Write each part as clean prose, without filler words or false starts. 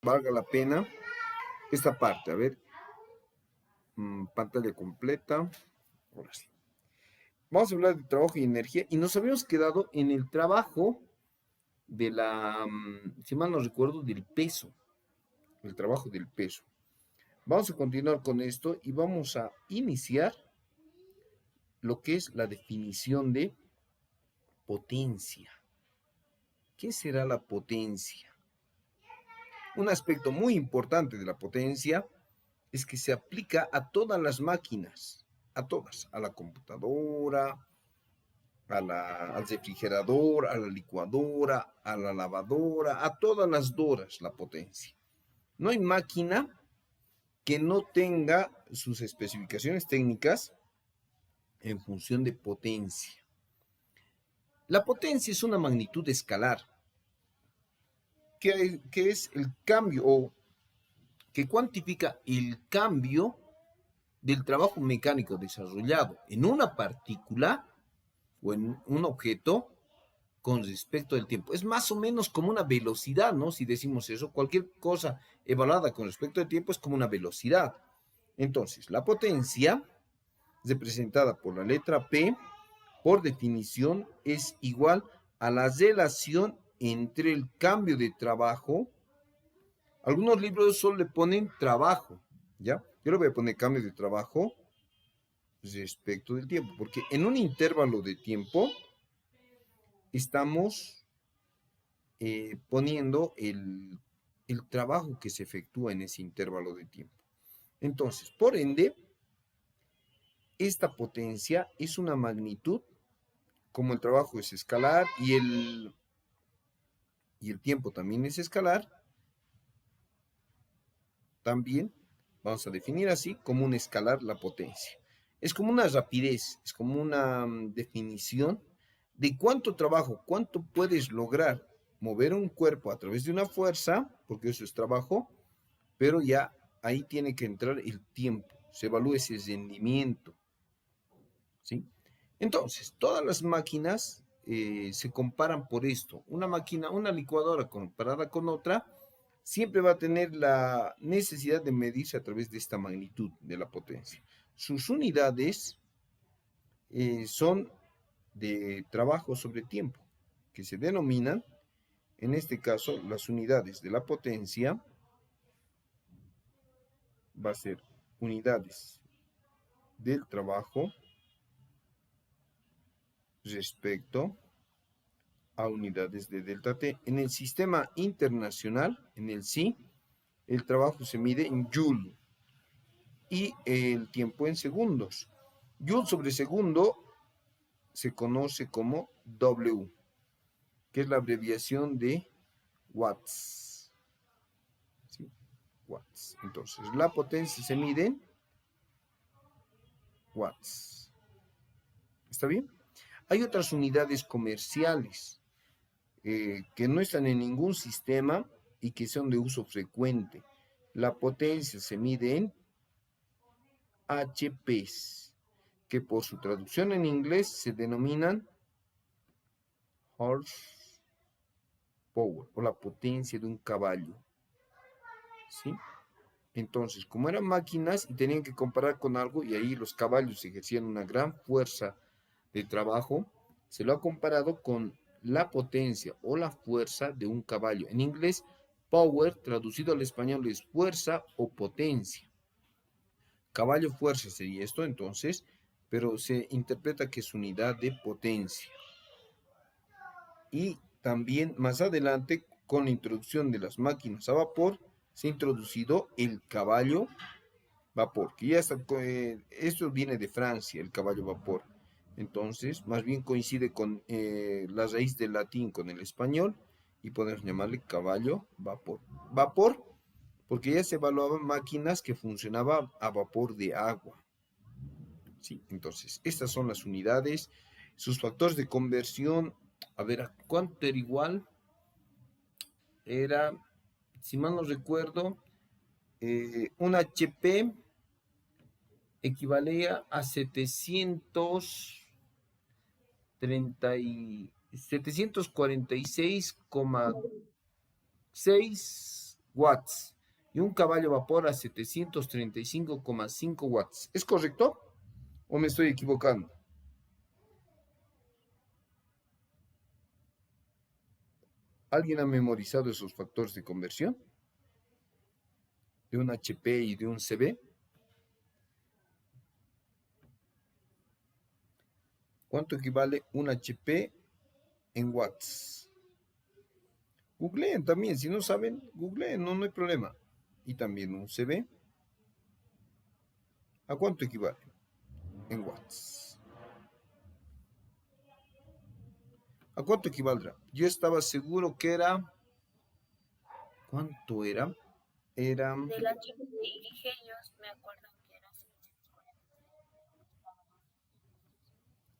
valga la pena esta parte. A ver, pantalla completa. Ahora sí. Vamos a hablar de trabajo y energía y nos habíamos quedado en el trabajo de si mal no recuerdo, del peso, el trabajo del peso. Vamos a continuar con esto y vamos a iniciar lo que es la definición de potencia. ¿Qué será la potencia? Un aspecto muy importante de la potencia es que se aplica a todas las máquinas, a todas, a la computadora, al refrigerador, a la licuadora, a la lavadora, a todas las doras la potencia. No hay máquina que no tenga sus especificaciones técnicas en función de potencia. La potencia es una magnitud escalar, que es el cambio o que cuantifica el cambio del trabajo mecánico desarrollado en una partícula o en un objeto con respecto al tiempo. Es más o menos como una velocidad, ¿no? Si decimos eso, cualquier cosa evaluada con respecto al tiempo es como una velocidad. Entonces, la potencia, representada por la letra P, por definición, es igual a la relación entre el cambio de trabajo. Algunos libros solo le ponen trabajo, ¿ya? Yo le voy a poner cambio de trabajo respecto del tiempo, porque en un intervalo de tiempo estamos poniendo el trabajo que se efectúa en ese intervalo de tiempo. Entonces, por ende, esta potencia es una magnitud, como el trabajo es escalar y el tiempo también es escalar, también vamos a definir así como un escalar la potencia. Es como una rapidez, es como una definición de cuánto trabajo, cuánto puedes lograr mover un cuerpo a través de una fuerza, porque eso es trabajo, pero ya ahí tiene que entrar el tiempo, se evalúa ese rendimiento, ¿sí? Entonces, todas las máquinas se comparan por esto. Una máquina, una licuadora comparada con otra, siempre va a tener la necesidad de medirse a través de esta magnitud de la potencia. Sus unidades son de trabajo sobre tiempo, que se denominan, en este caso, las unidades de la potencia, va a ser unidades del trabajo respecto a unidades de delta T. En el sistema internacional, en el SI, el trabajo se mide en Joule y el tiempo en segundos. Joule sobre segundo se conoce como W, que es la abreviación de watts. ¿Sí? Watts. Entonces, la potencia se mide en watts. ¿Está bien? Hay otras unidades comerciales que no están en ningún sistema y que son de uso frecuente. La potencia se mide en HPs, que por su traducción en inglés se denominan horsepower o la potencia de un caballo. ¿Sí? Entonces, como eran máquinas y tenían que comparar con algo, y ahí los caballos ejercían una gran fuerza de trabajo, se lo ha comparado con la potencia o la fuerza de un caballo. En inglés, power, traducido al español, es fuerza o potencia. Caballo fuerza sería esto entonces, pero se interpreta que es unidad de potencia. Y también más adelante, con la introducción de las máquinas a vapor, se ha introducido el caballo vapor, que ya está, esto viene de Francia, el caballo vapor. Entonces, más bien coincide con la raíz del latín con el español y podemos llamarle caballo vapor. Vapor, porque ya se evaluaban máquinas que funcionaban a vapor de agua. ¿Sí? Entonces, estas son las unidades, sus factores de conversión. A ver, ¿a cuánto era igual? Era, si mal no recuerdo, un HP equivalía a 746,6 watts y un caballo vapor a 735,5 watts. ¿Es correcto o me estoy equivocando? ¿Alguien ha memorizado esos factores de conversión? De un HP y de un CB. ¿Cuánto equivale un HP en watts? Googleen también, si no saben, googleen, no hay problema. Y también un CB. ¿A cuánto equivale en watts? ¿A cuánto equivaldrá? Yo estaba seguro que era... ¿Cuánto era? Era... Del HP Ingenios me acuerdo que era 740.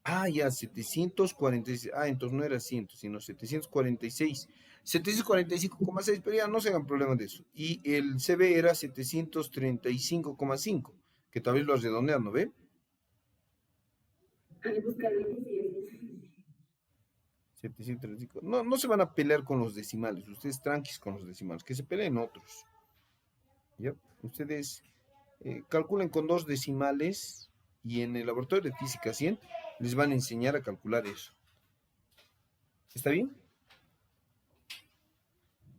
Ah, ya, 746. Ah, entonces no era 100, sino 746. 745,6, pero ya no se hagan problema de eso. Y el CB era 735,5, que tal vez lo redondean, ¿no ve? Al buscar lo que sí es. 735. No, no se van a pelear con los decimales. Ustedes tranquis con los decimales, que se peleen otros. ¿Ya? Ustedes calculen con dos decimales y en el laboratorio de física 100 les van a enseñar a calcular eso. ¿Está bien?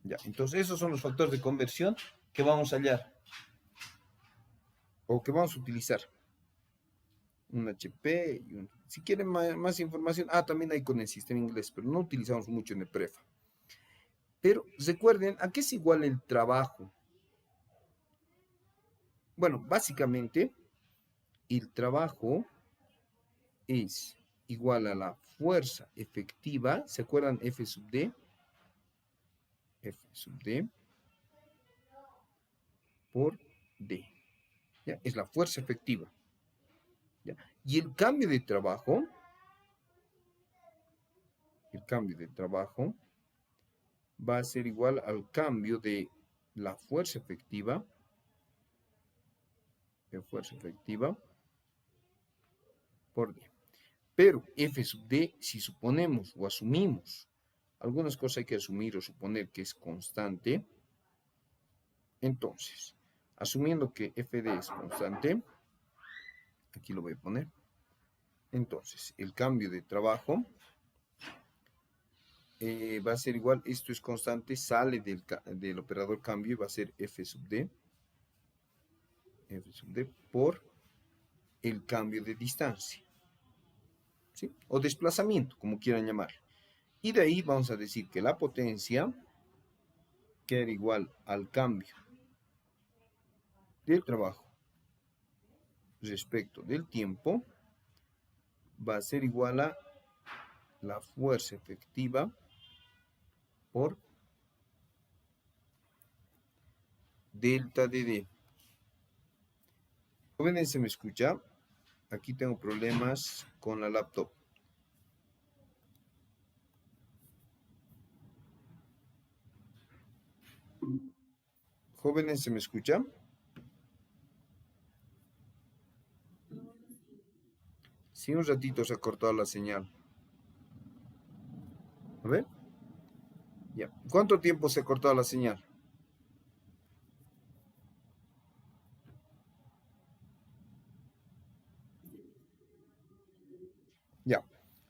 Ya, entonces esos son los factores de conversión que vamos a hallar o que vamos a utilizar. Un HP y un... Si quieren más información, también hay con el sistema inglés, pero no utilizamos mucho en el prefa. Pero recuerden, ¿a qué es igual el trabajo? Bueno, básicamente, el trabajo es igual a la fuerza efectiva, ¿se acuerdan? F sub D, F sub D por D, ¿ya? Es la fuerza efectiva, ¿ya? Y el cambio de trabajo va a ser igual al cambio de la fuerza efectiva, por D. Pero F sub D, si suponemos o asumimos, algunas cosas hay que asumir o suponer que es constante, entonces, asumiendo que FD es constante, aquí lo voy a poner, entonces, el cambio de trabajo va a ser igual, esto es constante, sale del operador cambio y va a ser F sub D por el cambio de distancia, ¿sí? O desplazamiento, como quieran llamarlo. Y de ahí vamos a decir que la potencia, que era igual al cambio del trabajo respecto del tiempo, va a ser igual a la fuerza efectiva por delta de D. Jóvenes, ¿se me escucha? Aquí tengo problemas con la laptop. Jóvenes, ¿se me escucha? Sí, un ratito se ha cortado la señal. A ver. Ya. ¿Cuánto tiempo se ha cortado la señal? Ya.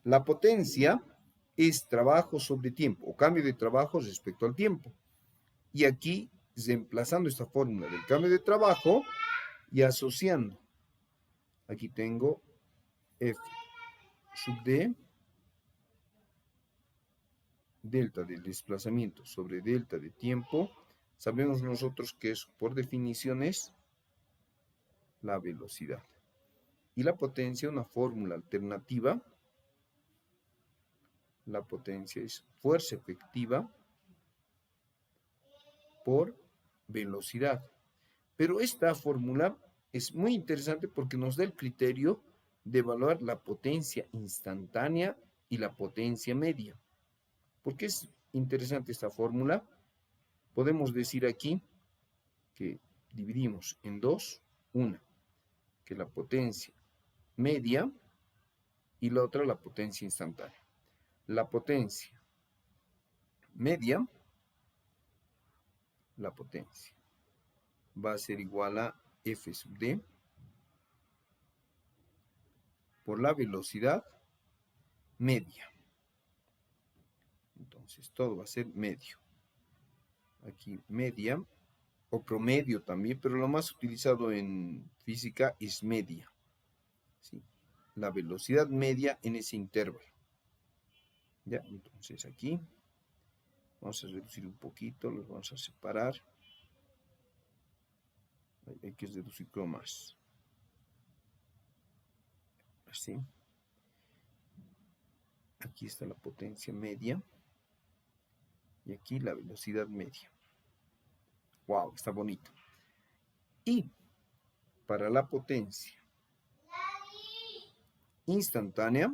La potencia es trabajo sobre tiempo o cambio de trabajo respecto al tiempo. Y aquí, reemplazando esta fórmula del cambio de trabajo y asociando, aquí tengo F sub D, delta del desplazamiento sobre delta de tiempo. Sabemos nosotros que eso, por definición, es la velocidad. Y la potencia, una fórmula alternativa, la potencia es fuerza efectiva por velocidad. Pero esta fórmula es muy interesante porque nos da el criterio de evaluar la potencia instantánea y la potencia media. ¿Por qué es interesante esta fórmula? Podemos decir aquí que dividimos en dos, una, que la potencia media y la otra la potencia instantánea. La potencia media la potencia va a ser igual a F sub D por la velocidad media. Entonces, todo va a ser medio. Aquí media, o promedio también, pero lo más utilizado en física es media. ¿Sí? La velocidad media en ese intervalo. ¿Ya? Entonces aquí vamos a reducir un poquito, los vamos a separar. Hay que reducirlo más. Así. Aquí está la potencia media. Y aquí la velocidad media. Wow, está bonito. Y para la potencia instantánea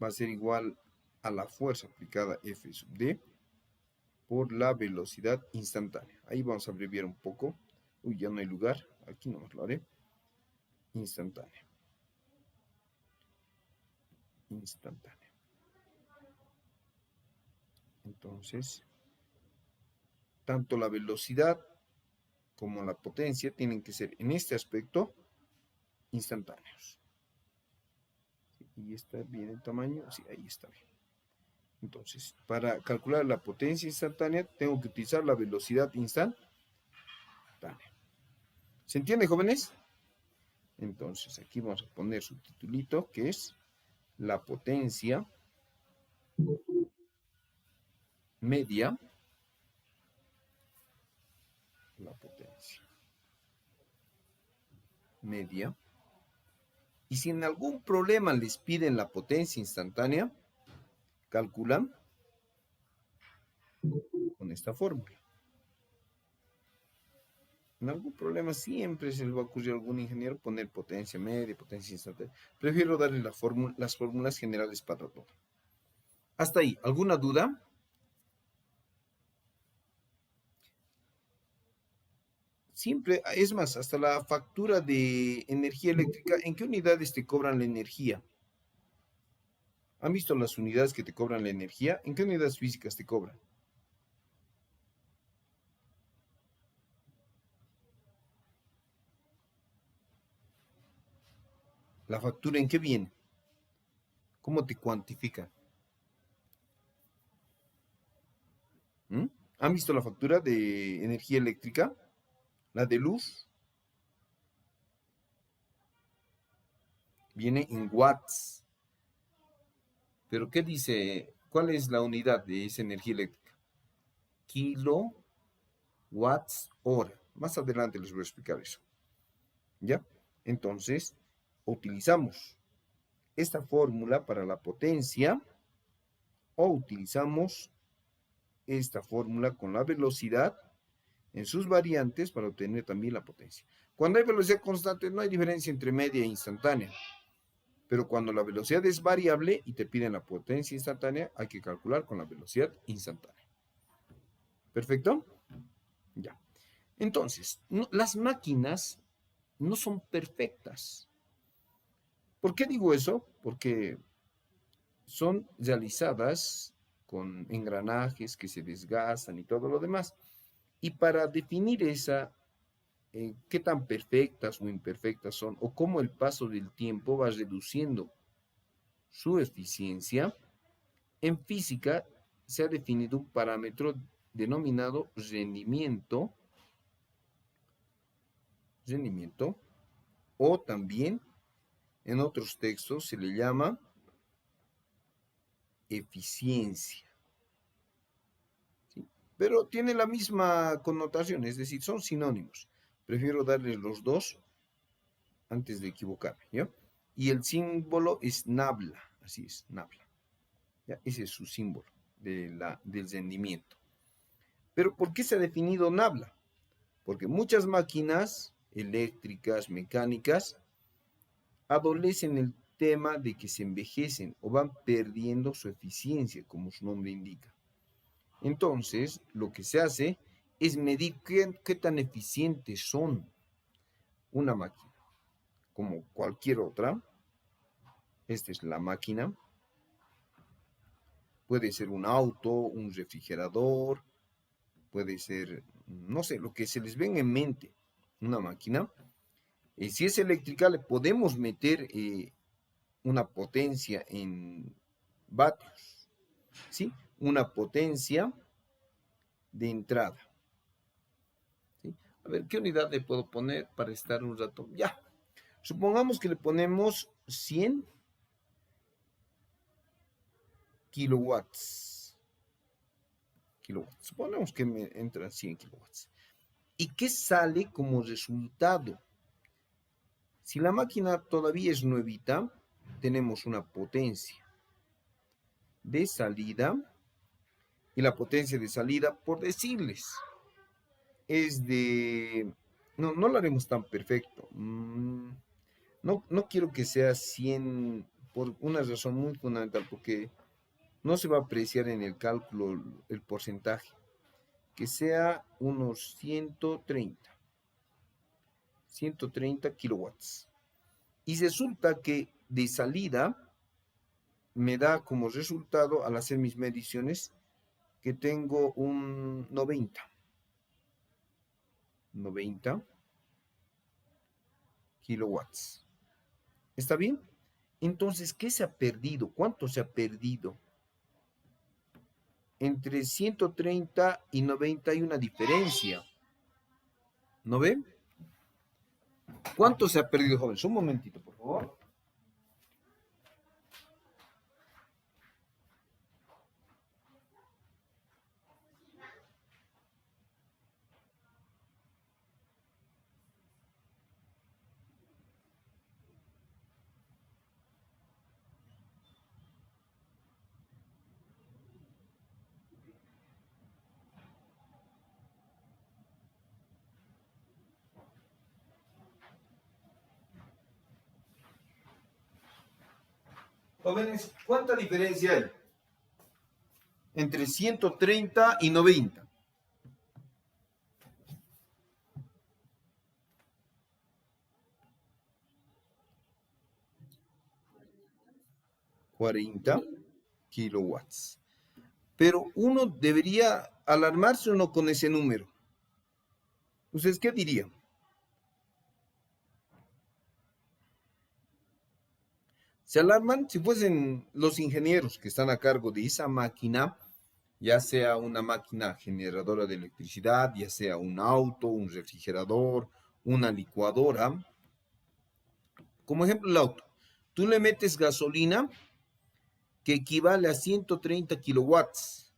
va a ser igual a la fuerza aplicada F sub D por la velocidad instantánea. Ahí vamos a abreviar un poco. Uy, ya no hay lugar. Aquí nomás lo haré. Instantánea. Instantánea. Entonces, tanto la velocidad como la potencia tienen que ser en este aspecto instantáneos. ¿Y está bien el tamaño? Sí, ahí está bien. Entonces, para calcular la potencia instantánea, tengo que utilizar la velocidad instantánea. ¿Se entiende, jóvenes? Entonces, aquí vamos a poner su titulito, que es la potencia media. La potencia media. Y si en algún problema les piden la potencia instantánea, calculan con esta fórmula. En algún problema siempre se les va a ocurrir a algún ingeniero poner potencia media, potencia instantánea. Prefiero darle las fórmulas generales para todo. Hasta ahí, ¿alguna duda? Siempre, es más, hasta la factura de energía eléctrica, ¿en qué unidades te cobran la energía? ¿Han visto las unidades que te cobran la energía? ¿En qué unidades físicas te cobran? ¿La factura en qué viene? ¿Cómo te cuantifican? ¿Mm? ¿Han visto la factura de energía eléctrica? ¿La de luz? Viene en watts. ¿Pero qué dice? ¿Cuál es la unidad de esa energía eléctrica? Kilowatts hora. Más adelante les voy a explicar eso. ¿Ya? Entonces, utilizamos esta fórmula para la potencia o utilizamos esta fórmula con la velocidad en sus variantes para obtener también la potencia. Cuando hay velocidad constante no hay diferencia entre media e instantánea, pero cuando la velocidad es variable y te piden la potencia instantánea, hay que calcular con la velocidad instantánea. ¿Perfecto? Ya. Entonces, las máquinas no son perfectas. ¿Por qué digo eso? Porque son realizadas con engranajes que se desgastan y todo lo demás. Y para definir qué tan perfectas o imperfectas son, o cómo el paso del tiempo va reduciendo su eficiencia, en física se ha definido un parámetro denominado rendimiento, o también en otros textos se le llama eficiencia. ¿Sí? Pero tiene la misma connotación, es decir, son sinónimos. Prefiero darles los dos antes de equivocarme, ¿ya? Y el símbolo es nabla, así es, nabla. ¿Ya? Ese es su símbolo del rendimiento. Pero ¿por qué se ha definido nabla? Porque muchas máquinas eléctricas, mecánicas, adolecen el tema de que se envejecen o van perdiendo su eficiencia, como su nombre indica. Entonces, lo que se hace es medir qué tan eficientes son una máquina. Como cualquier otra, esta es la máquina. Puede ser un auto, un refrigerador, puede ser, no sé, lo que se les venga en mente, una máquina. Si es eléctrica, le podemos meter una potencia en vatios, ¿sí? Una potencia de entrada, ¿sí? A ver, ¿qué unidad le puedo poner para estar un rato? Ya, supongamos que le ponemos 100 kilowatts. Suponemos que me entran 100 kilowatts. ¿Y qué sale como resultado? Si la máquina todavía es nuevita, tenemos una potencia de salida, y la potencia de salida, por decirles, es de... No, no lo haremos tan perfecto. No, no quiero que sea 100 por una razón muy fundamental, porque no se va a apreciar en el cálculo el porcentaje. Que sea unos 130 kilowatts. Y resulta que de salida me da como resultado, al hacer mis mediciones, que tengo un 90 kilowatts. ¿Está bien? Entonces, ¿qué se ha perdido? ¿Cuánto se ha perdido? Entre 130 y 90 hay una diferencia. ¿No ven? ¿Cuánto se ha perdido, jóvenes? Un momentito, por favor. Jóvenes, ¿cuánta diferencia hay entre 130 y 90? 40 kilowatts. Pero uno debería alarmarse o no con ese número. ¿Ustedes qué dirían? Se alarman si fuesen los ingenieros que están a cargo de esa máquina, ya sea una máquina generadora de electricidad, ya sea un auto, un refrigerador, una licuadora. Como ejemplo, el auto. Tú le metes gasolina que equivale a 130 kilowatts,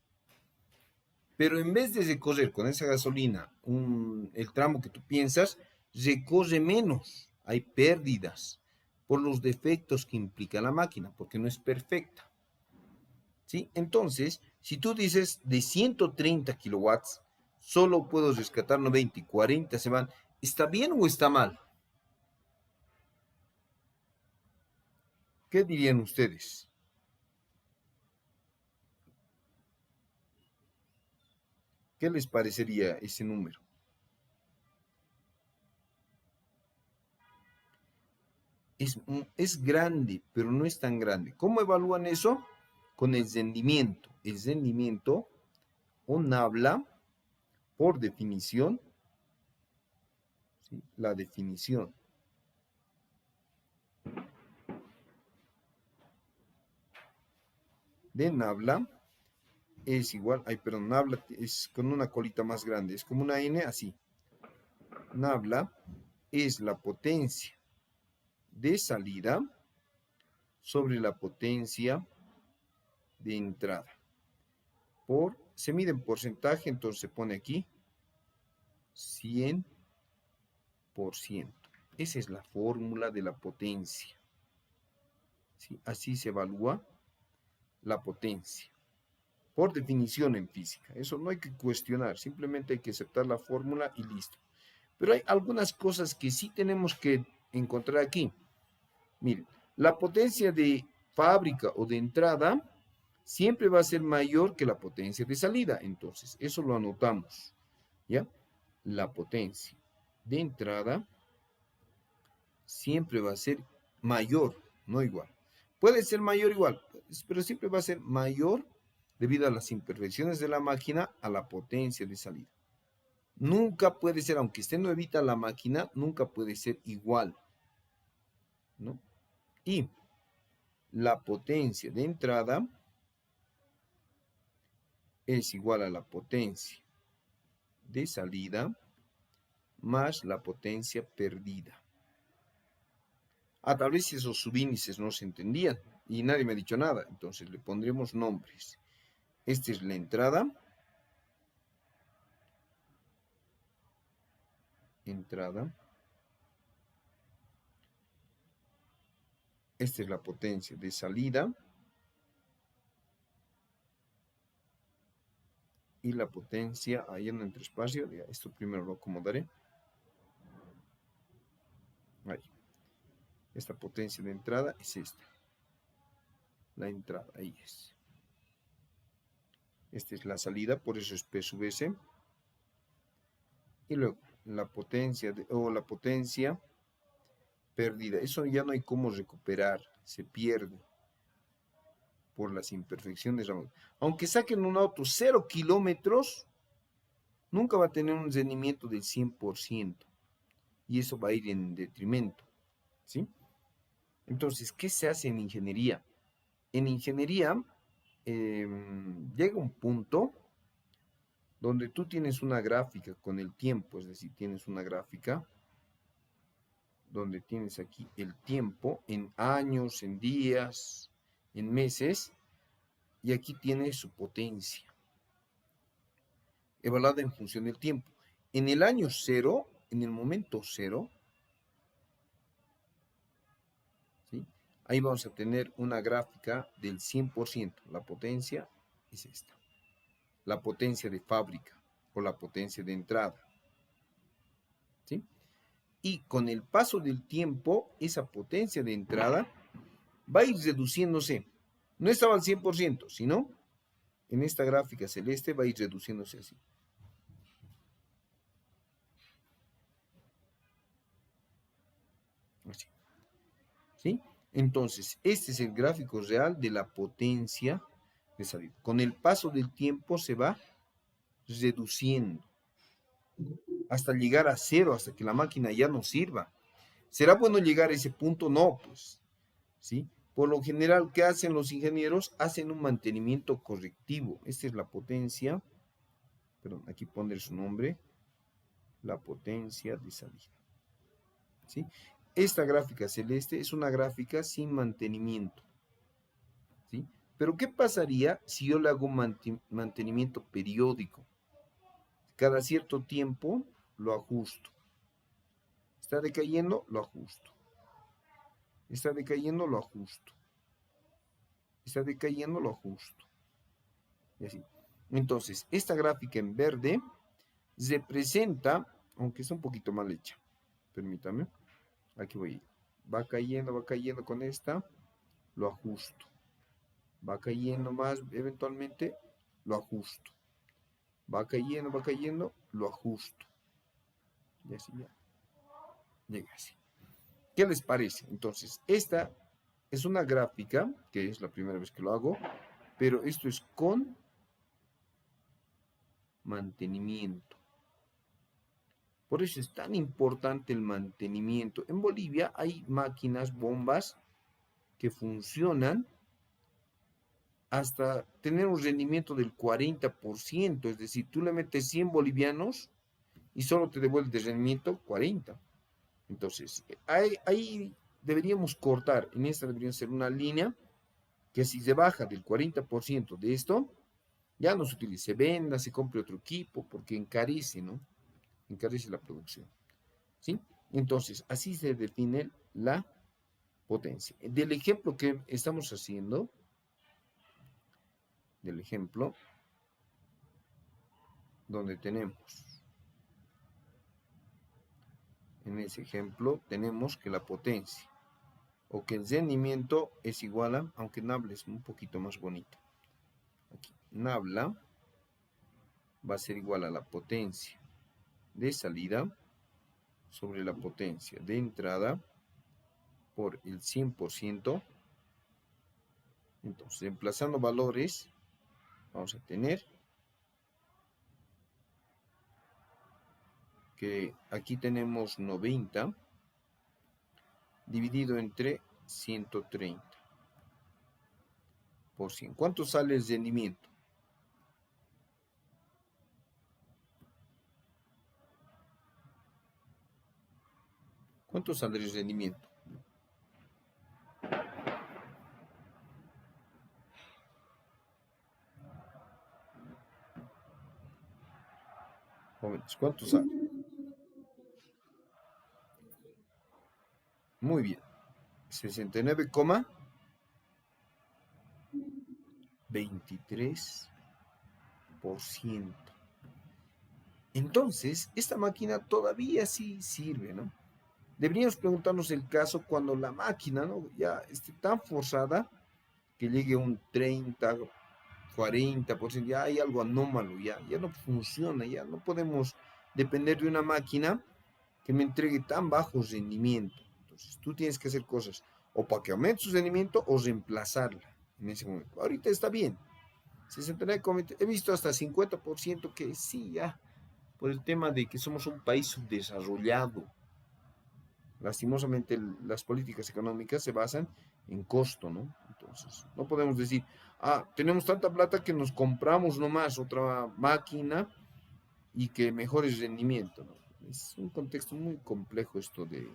pero en vez de recorrer con esa gasolina el tramo que tú piensas, recorre menos. Hay pérdidas por los defectos que implica la máquina, porque no es perfecta. ¿Sí? Entonces, si tú dices de 130 kilowatts, solo puedo rescatar 90 y 40 se van, ¿está bien o está mal? ¿Qué dirían ustedes? ¿Qué les parecería ese número? Es grande, pero no es tan grande. ¿Cómo evalúan eso? Con el rendimiento. El rendimiento, un habla, por definición, ¿sí? La definición de Nabla es igual, perdón, Nabla es con una colita más grande, es como una N así. Nabla es la potencia de salida sobre la potencia de entrada. Se mide en porcentaje, entonces se pone aquí 100%. Esa es la fórmula de la potencia. ¿Sí? Así se evalúa la potencia. Por definición en física. Eso no hay que cuestionar, simplemente hay que aceptar la fórmula y listo. Pero hay algunas cosas que sí tenemos que encontrar aquí. Miren, la potencia de fábrica o de entrada siempre va a ser mayor que la potencia de salida. Entonces, eso lo anotamos. ¿Ya? La potencia de entrada siempre va a ser mayor, no igual. Puede ser mayor igual, pero siempre va a ser mayor debido a las imperfecciones de la máquina, a la potencia de salida. Nunca puede ser, aunque esté nuevita la máquina, nunca puede ser igual, ¿no? Y la potencia de entrada es igual a la potencia de salida más la potencia perdida. Tal vez esos subíndices no se entendían y nadie me ha dicho nada, entonces le pondremos nombres. Esta es la entrada. Esta es la potencia de salida. Y la potencia, ahí en entre espacio, esto primero lo acomodaré. Ahí. Esta potencia de entrada es esta. La entrada, ahí es. Esta es la salida, por eso es P sub S. Y luego la potencia, la potencia perdida. Eso ya no hay cómo recuperar, se pierde por las imperfecciones. Aunque saquen un auto 0 kilómetros, nunca va a tener un rendimiento del 100%. Y eso va a ir en detrimento, ¿sí? Entonces, ¿qué se hace en ingeniería? En ingeniería llega un punto donde tú tienes una gráfica con el tiempo, es decir, tienes una gráfica donde tienes aquí el tiempo en años, en días, en meses, y aquí tienes su potencia, evaluada en función del tiempo. En el año cero, en el momento cero, ¿sí? Ahí vamos a tener una gráfica del 100%. La potencia es esta. La potencia de fábrica o la potencia de entrada, ¿sí? Y con el paso del tiempo, esa potencia de entrada va a ir reduciéndose. No estaba al 100%, sino en esta gráfica celeste va a ir reduciéndose así. Así. ¿Sí? Entonces, este es el gráfico real de la potencia de salida. Con el paso del tiempo se va reduciendo hasta llegar a cero, hasta que la máquina ya no sirva. ¿Será bueno llegar a ese punto? No, pues, ¿sí? Por lo general, ¿qué hacen los ingenieros? Hacen un mantenimiento correctivo. Esta es la potencia, perdón, aquí pondré su nombre, la potencia de salida, ¿sí? Esta gráfica celeste es una gráfica sin mantenimiento, ¿sí? Pero ¿qué pasaría si yo le hago mantenimiento periódico? Cada cierto tiempo lo ajusto. Está decayendo, lo ajusto. Está decayendo, lo ajusto. Está decayendo, lo ajusto. Y así. Entonces, esta gráfica en verde representa, aunque es un poquito mal hecha, permítame, aquí voy a ir. Va cayendo con esta, lo ajusto. Va cayendo más, eventualmente, lo ajusto. Va cayendo, lo ajusto. Y así ya. Llega así. ¿Qué les parece? Entonces, esta es una gráfica, que es la primera vez que lo hago, pero esto es con mantenimiento. Por eso es tan importante el mantenimiento. En Bolivia hay máquinas, bombas, que funcionan hasta tener un rendimiento del 40%, es decir, tú le metes 100 bolivianos y solo te devuelve de rendimiento 40. Entonces, ahí deberíamos cortar, en esta debería ser una línea que si se baja del 40% de esto, ya no se utilice, se venda, se compre otro equipo, porque encarece, ¿no? Encarece la producción, ¿sí? Entonces, así se define la potencia. Del ejemplo que estamos haciendo, del ejemplo, donde tenemos, en ese ejemplo, tenemos que la potencia, o que el rendimiento es igual a, aunque Nabla es un poquito más bonito, aquí, Nabla va a ser igual a la potencia de salida sobre la potencia de entrada por el 100%. Entonces, reemplazando valores, Vamos a tener que aquí tenemos 90 dividido entre 130 por 100. ¿Cuánto sale el rendimiento? ¿Cuánto sale el rendimiento? Jóvenes, ¿cuánto sale? Muy bien. 69,23%. Entonces, esta máquina todavía sí sirve, ¿no? Deberíamos preguntarnos el caso cuando la máquina, ¿no?, ya esté tan forzada que llegue a un 30, 40%, ya hay algo anómalo, ya no funciona, ya no podemos depender de una máquina que me entregue tan bajo rendimiento. Entonces, tú tienes que hacer cosas o para que aumente su rendimiento o reemplazarla en ese momento. Ahorita está bien. 69, he visto hasta 50% que sí, ya, por el tema de que somos un país subdesarrollado. Lastimosamente, las políticas económicas se basan en costo, ¿no? Entonces, no podemos decir, tenemos tanta plata que nos compramos nomás otra máquina y que mejore el rendimiento, ¿no? Es un contexto muy complejo esto de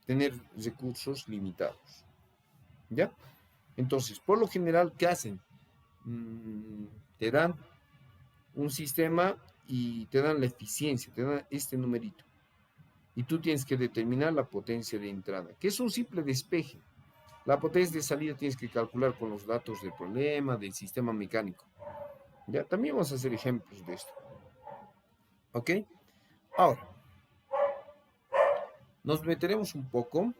tener recursos limitados, ¿ya? Entonces, por lo general, ¿qué hacen? Te dan un sistema y te dan la eficiencia, te dan este numerito. Y tú tienes que determinar la potencia de entrada, que es un simple despeje. La potencia de salida tienes que calcular con los datos del problema, del sistema mecánico. Ya, también vamos a hacer ejemplos de esto. ¿Ok? Ahora, nos meteremos un poco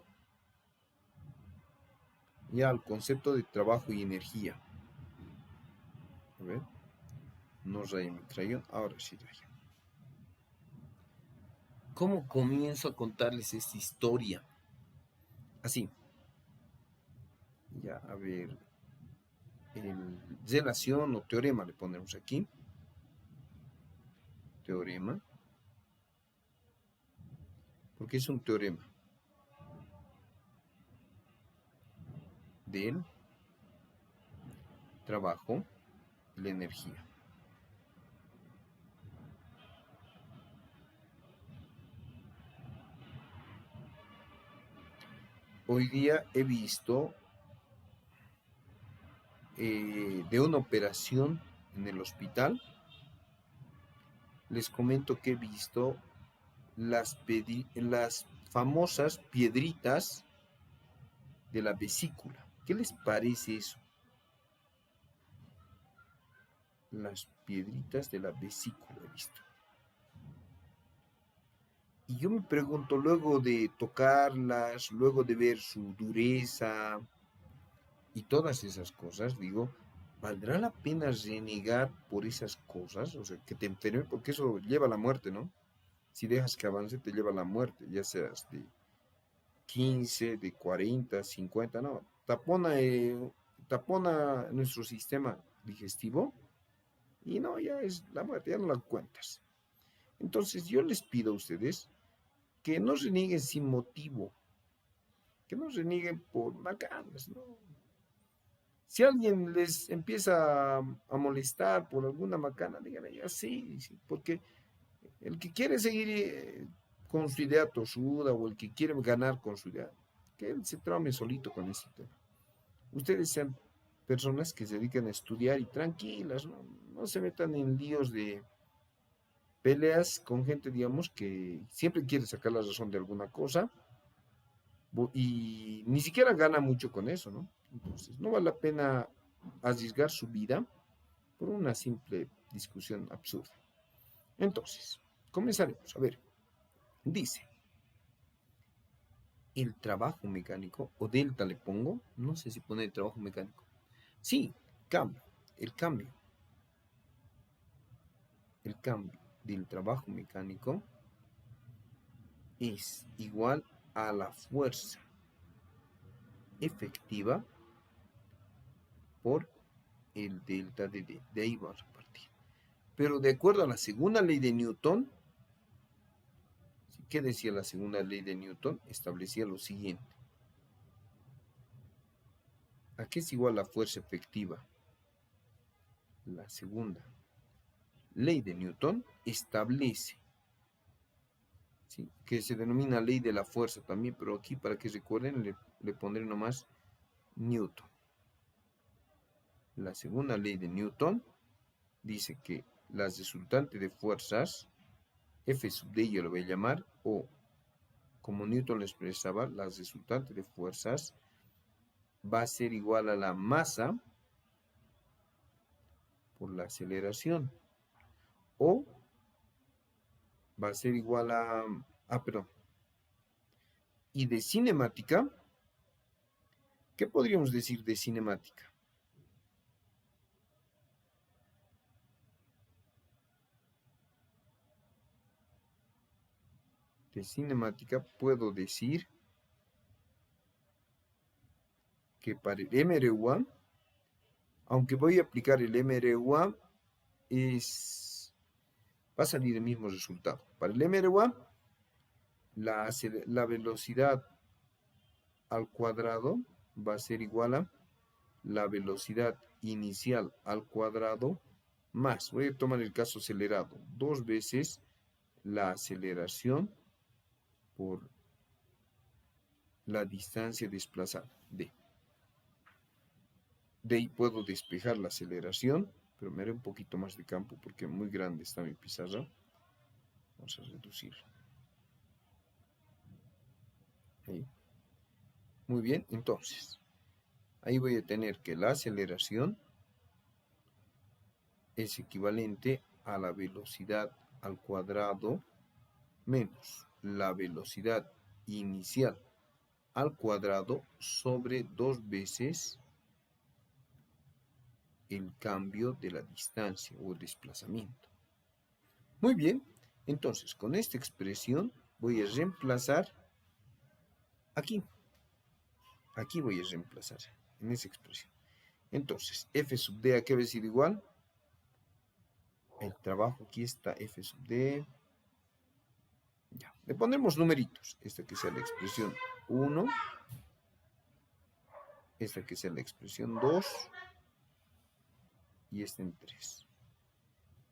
ya al concepto de trabajo y energía. A ver, no raya mi crayón, ahora sí raya. ¿Cómo comienzo a contarles esta historia? Así. Ya, a ver, relación o teorema le ponemos aquí. Teorema. Porque es un teorema del trabajo y la energía. Hoy día he visto de una operación en el hospital. Les comento que he visto las famosas piedritas de la vesícula. ¿Qué les parece eso? Las piedritas de la vesícula he visto. Y yo me pregunto, luego de tocarlas, luego de ver su dureza y todas esas cosas, digo, ¿valdrá la pena renegar por esas cosas? O sea, que te enferme, porque eso lleva a la muerte, ¿no? Si dejas que avance, te lleva a la muerte, ya seas de 15, de 40, 50, no. Tapona nuestro sistema digestivo y no, ya es la muerte, ya no la cuentas. Entonces yo les pido a ustedes que no renieguen sin motivo, que no renieguen por macanas, ¿no? Si alguien les empieza a molestar por alguna macana, díganle ya sí, porque el que quiere seguir con su idea tosuda o el que quiere ganar con su idea, que él se trame solito con ese tema. Ustedes sean personas que se dedican a estudiar y tranquilas, no se metan en líos de peleas con gente, digamos, que siempre quiere sacar la razón de alguna cosa y ni siquiera gana mucho con eso, ¿no? Entonces, no vale la pena arriesgar su vida por una simple discusión absurda. Entonces, comenzaremos. A ver, dice, el trabajo mecánico, o delta le pongo, no sé si pone el trabajo mecánico. Sí, el cambio del trabajo mecánico es igual a la fuerza efectiva por el delta de D. De ahí vamos a partir. Pero de acuerdo a la segunda ley de Newton, ¿qué decía la segunda ley de Newton? Establecía lo siguiente. ¿A qué es igual la fuerza efectiva? La segunda ley de Newton establece, ¿sí?, que se denomina ley de la fuerza también, pero aquí para que recuerden le pondré nomás Newton. La segunda ley de Newton dice que las resultantes de fuerzas, F sub D yo lo voy a llamar, o como Newton lo expresaba, las resultantes de fuerzas va a ser igual a la masa por la aceleración, o va a ser igual a, perdón, y de cinemática, ¿qué podríamos decir de cinemática? De cinemática puedo decir que para el MRUA, aunque voy a aplicar el MRUA, va a salir el mismo resultado. Para el MRUA, la velocidad al cuadrado va a ser igual a la velocidad inicial al cuadrado más, voy a tomar el caso acelerado, 2 veces la aceleración por la distancia desplazada, D. De ahí puedo despejar la aceleración, pero me haré un poquito más de campo porque muy grande está mi pizarra. Vamos a reducirlo. Ahí. Muy bien, entonces, ahí voy a tener que la aceleración es equivalente a la velocidad al cuadrado menos la velocidad inicial al cuadrado sobre 2 veces el cambio de la distancia o desplazamiento. Muy bien, entonces con esta expresión voy a reemplazar aquí. Aquí voy a reemplazar en esa expresión. Entonces, F sub D, ¿a qué va a ser igual? El trabajo aquí está, F sub D. Ya, le pondremos numeritos. Esta que sea la expresión 1. Esta que sea la expresión 2. Y esta en 3.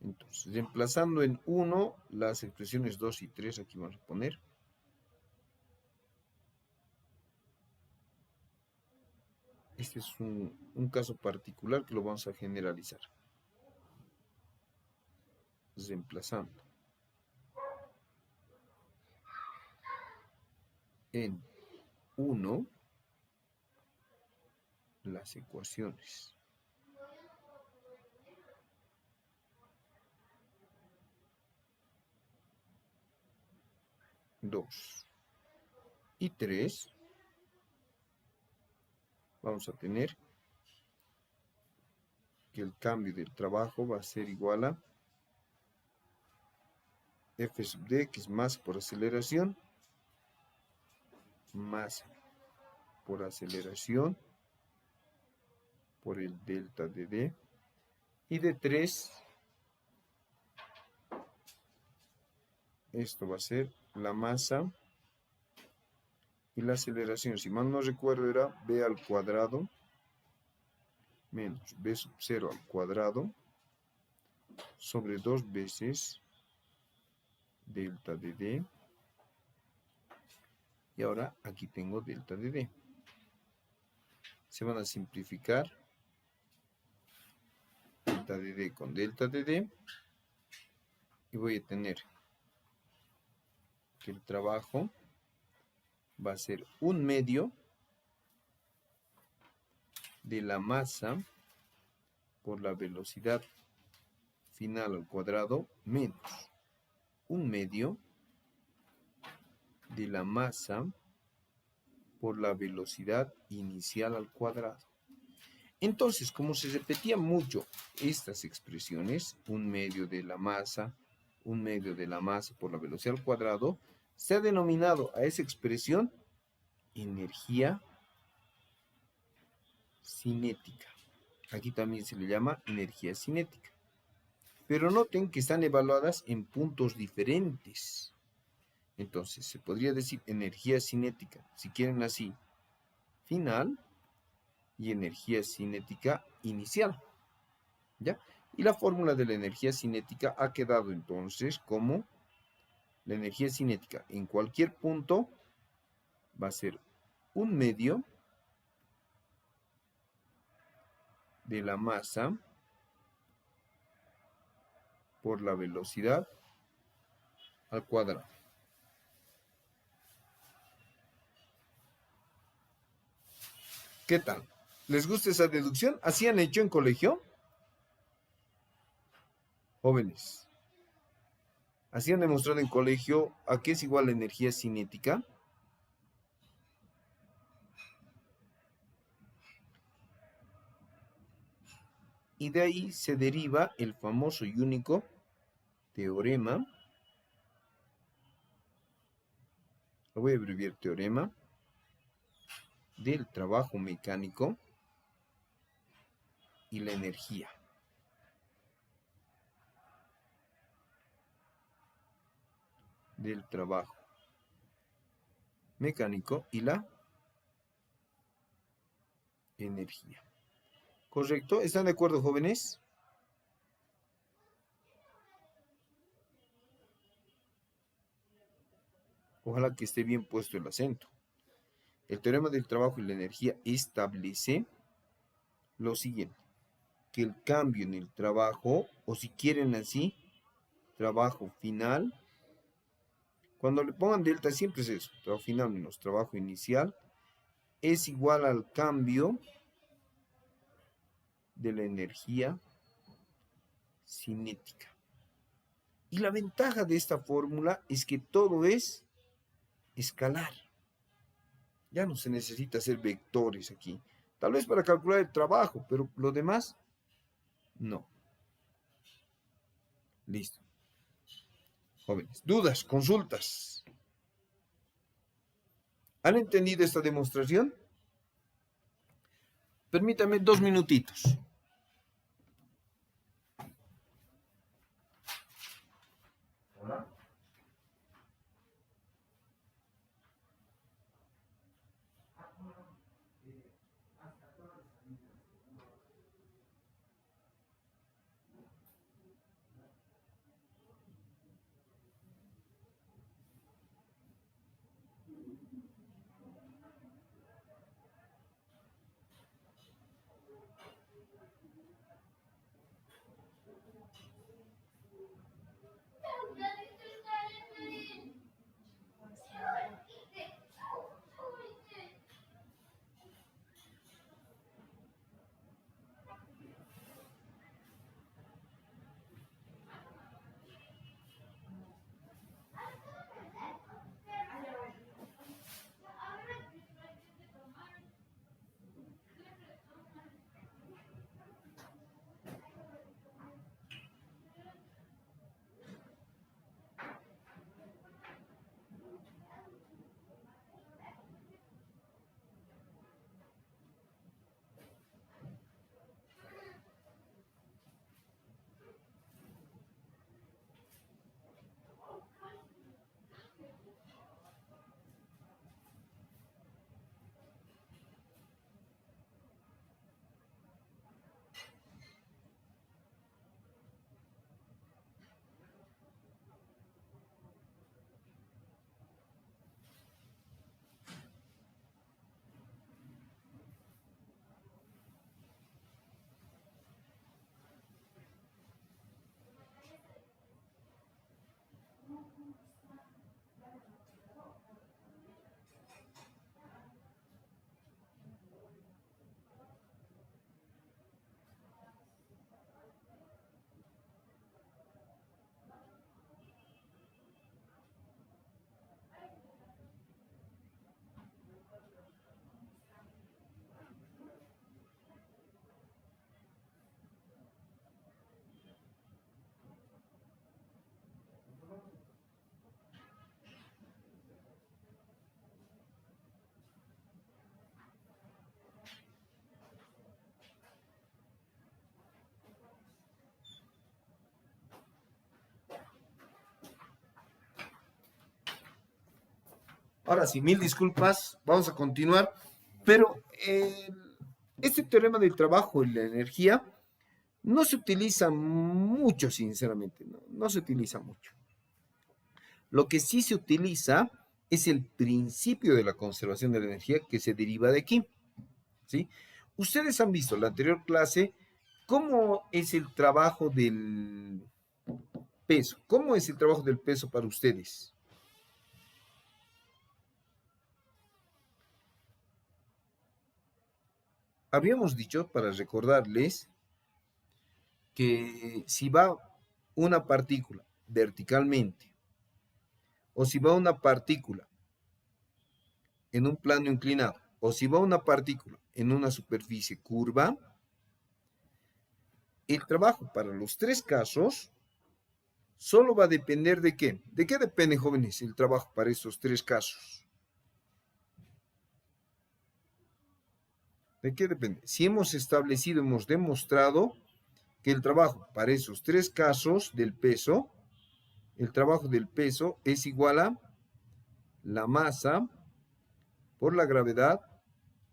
Entonces, reemplazando en 1 las expresiones 2 y 3, aquí vamos a poner. Este es un caso particular que lo vamos a generalizar. Reemplazando en 1 las ecuaciones 2 y 3, vamos a tener que el cambio del trabajo va a ser igual a F sub D, que es masa por aceleración, masa por aceleración por el delta de D, y de 3, esto va a ser la masa y la aceleración, si mal no recuerdo era B al cuadrado menos B sub 0 al cuadrado sobre 2 veces delta de D, y ahora aquí tengo delta de D. Se van a simplificar delta de D con delta de D, y voy a tener que el trabajo va a ser 1/2 de la masa por la velocidad final al cuadrado menos 1/2 de la masa por la velocidad inicial al cuadrado. Entonces, como se repetían mucho estas expresiones, 1/2 de la masa, 1/2 de la masa por la velocidad al cuadrado, se ha denominado a esa expresión energía cinética. Aquí también se le llama energía cinética. Pero noten que están evaluadas en puntos diferentes. Entonces, se podría decir energía cinética, si quieren así, final, y energía cinética inicial. ¿Ya? Y la fórmula de la energía cinética ha quedado entonces como la energía cinética en cualquier punto va a ser un medio de la masa por la velocidad al cuadrado. ¿Qué tal? ¿Les gusta esa deducción? ¿Así han hecho en colegio? Jóvenes, ¿así han demostrado en colegio a qué es igual la energía cinética? Y de ahí se deriva el famoso y único teorema, lo voy a abreviar teorema, del trabajo mecánico y la energía. Del trabajo mecánico y la energía. ¿Correcto? ¿Están de acuerdo, jóvenes? Ojalá que esté bien puesto el acento. El teorema del trabajo y la energía establece lo siguiente, que el cambio en el trabajo, o si quieren así, trabajo final, cuando le pongan delta siempre es eso, trabajo final menos trabajo inicial, es igual al cambio de la energía cinética. Y la ventaja de esta fórmula es que todo es escalar. Ya no se necesita hacer vectores aquí. Tal vez para calcular el trabajo, pero lo demás, no. Listo. Jóvenes, dudas, consultas. ¿Han entendido esta demostración? Permítame 2 minutitos. Ahora sí, mil disculpas, vamos a continuar, pero este teorema del trabajo y la energía no se utiliza mucho, sinceramente, no se utiliza mucho. Lo que sí se utiliza es el principio de la conservación de la energía que se deriva de aquí, ¿sí? Ustedes han visto en la anterior clase cómo es el trabajo del peso. ¿Cómo es el trabajo del peso para ustedes? Habíamos dicho, para recordarles, que si va una partícula verticalmente o si va una partícula en un plano inclinado o si va una partícula en una superficie curva, el trabajo para los tres casos solo va a depender de qué. ¿De qué depende, jóvenes, el trabajo para estos tres casos? ¿De qué depende? Si hemos establecido, hemos demostrado que el trabajo para esos tres casos del peso, el trabajo del peso es igual a la masa por la gravedad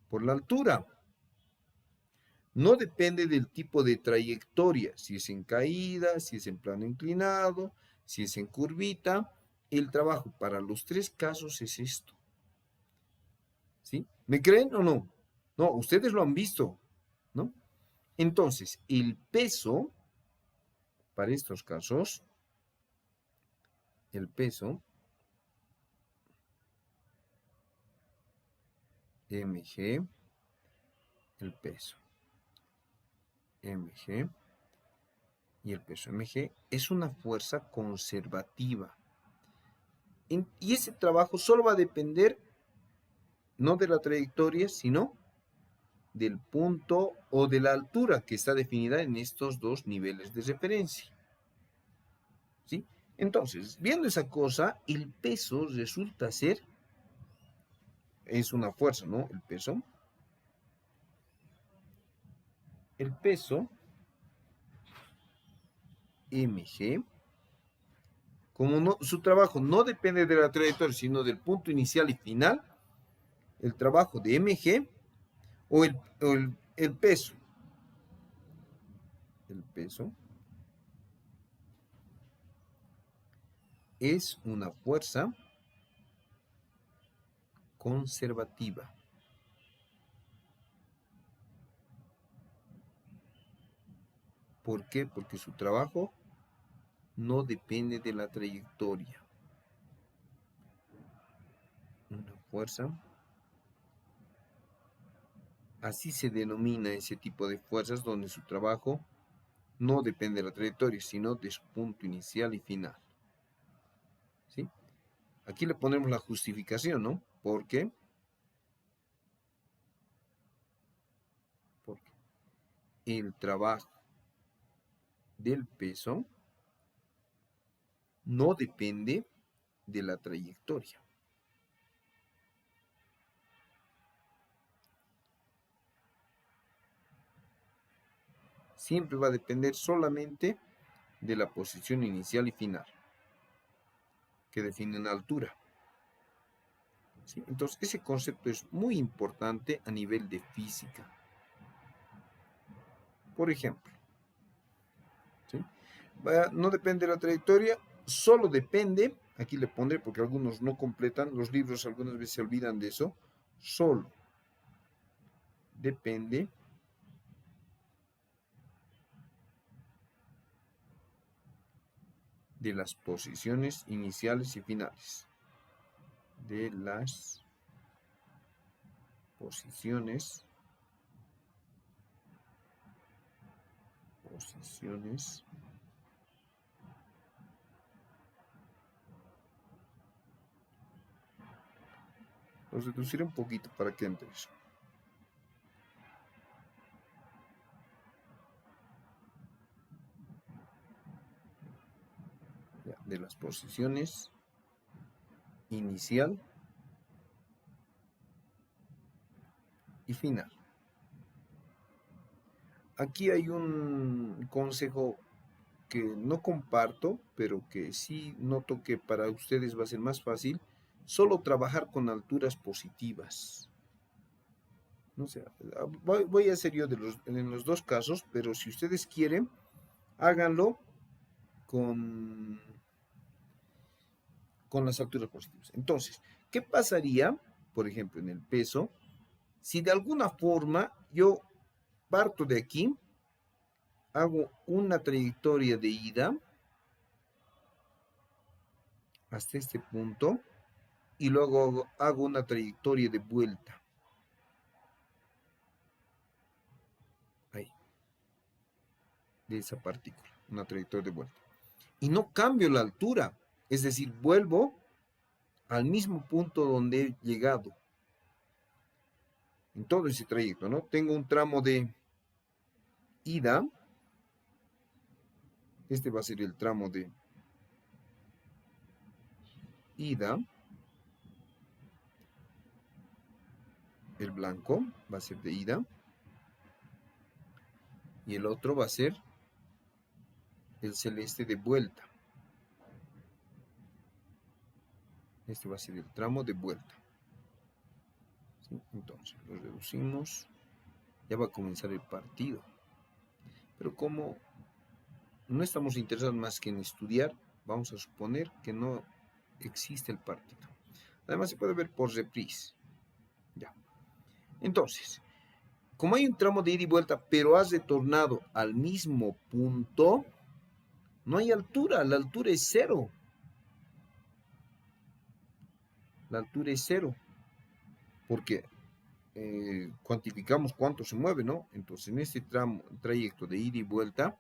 por la altura. No depende del tipo de trayectoria, si es en caída, si es en plano inclinado, si es en curvita. El trabajo para los tres casos es esto. ¿Sí? ¿Me creen o no? No, ustedes lo han visto, ¿no? Entonces, el peso, para estos casos, el peso, mg, el peso, mg, y el peso mg es una fuerza conservativa. Y ese trabajo solo va a depender no de la trayectoria, sino del punto o de la altura que está definida en estos dos niveles de referencia. ¿Sí? Entonces, viendo esa cosa, el peso resulta ser, es una fuerza, ¿no? El peso mg, como no, su trabajo no depende de la trayectoria, sino del punto inicial y final, el trabajo de mg o el peso, es una fuerza conservativa. ¿Por qué? Porque su trabajo no depende de la trayectoria. Una fuerza. Así se denomina ese tipo de fuerzas donde su trabajo no depende de la trayectoria, sino de su punto inicial y final. ¿Sí? Aquí le ponemos la justificación, ¿no? ¿Por qué? Porque el trabajo del peso no depende de la trayectoria. Siempre va a depender solamente de la posición inicial y final, que definen altura. ¿Sí? Entonces, ese concepto es muy importante a nivel de física. Por ejemplo, ¿sí? No depende de la trayectoria, solo depende, aquí le pondré porque algunos no completan, los libros algunas veces se olvidan de eso, solo depende de las posiciones iniciales y finales. De las posiciones los reduciré un poquito para que entres. De las posiciones inicial y final. Aquí hay un consejo que no comparto, pero que sí noto que para ustedes va a ser más fácil, solo trabajar con alturas positivas. No sé, voy a hacer yo en los dos casos, pero si ustedes quieren, háganlo con, con las alturas positivas. Entonces, ¿qué pasaría, por ejemplo, en el peso, si de alguna forma yo parto de aquí, hago una trayectoria de ida hasta este punto y luego hago una trayectoria de vuelta? Ahí, de esa partícula, una trayectoria de vuelta. Y no cambio la altura, es decir, vuelvo al mismo punto donde he llegado en todo ese trayecto, ¿no? Tengo un tramo de ida, este va a ser el tramo de ida, el blanco va a ser de ida, y el otro va a ser el celeste de vuelta. Este va a ser el tramo de vuelta. ¿Sí? Entonces, lo reducimos, ya va a comenzar el partido. Pero como no estamos interesados más que en estudiar, vamos a suponer que no existe el partido. Además se puede ver por reprise. Ya. Entonces, como hay un tramo de ida y vuelta, pero has retornado al mismo punto, no hay altura, la altura es cero. La altura es cero, porque cuantificamos cuánto se mueve, ¿no? Entonces, en este trayecto de ida y vuelta,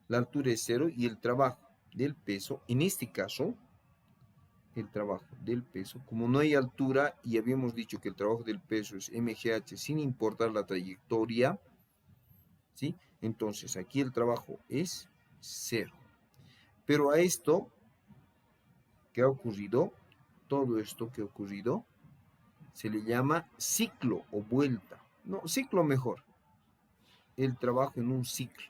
la altura es cero y el trabajo del peso, en este caso, el trabajo del peso, como no hay altura y habíamos dicho que el trabajo del peso es mgh sin importar la trayectoria, ¿sí? Entonces aquí el trabajo es cero. Pero a esto que ha ocurrido, todo esto que ha ocurrido, se le llama ciclo o vuelta. No, ciclo mejor. El trabajo en un ciclo.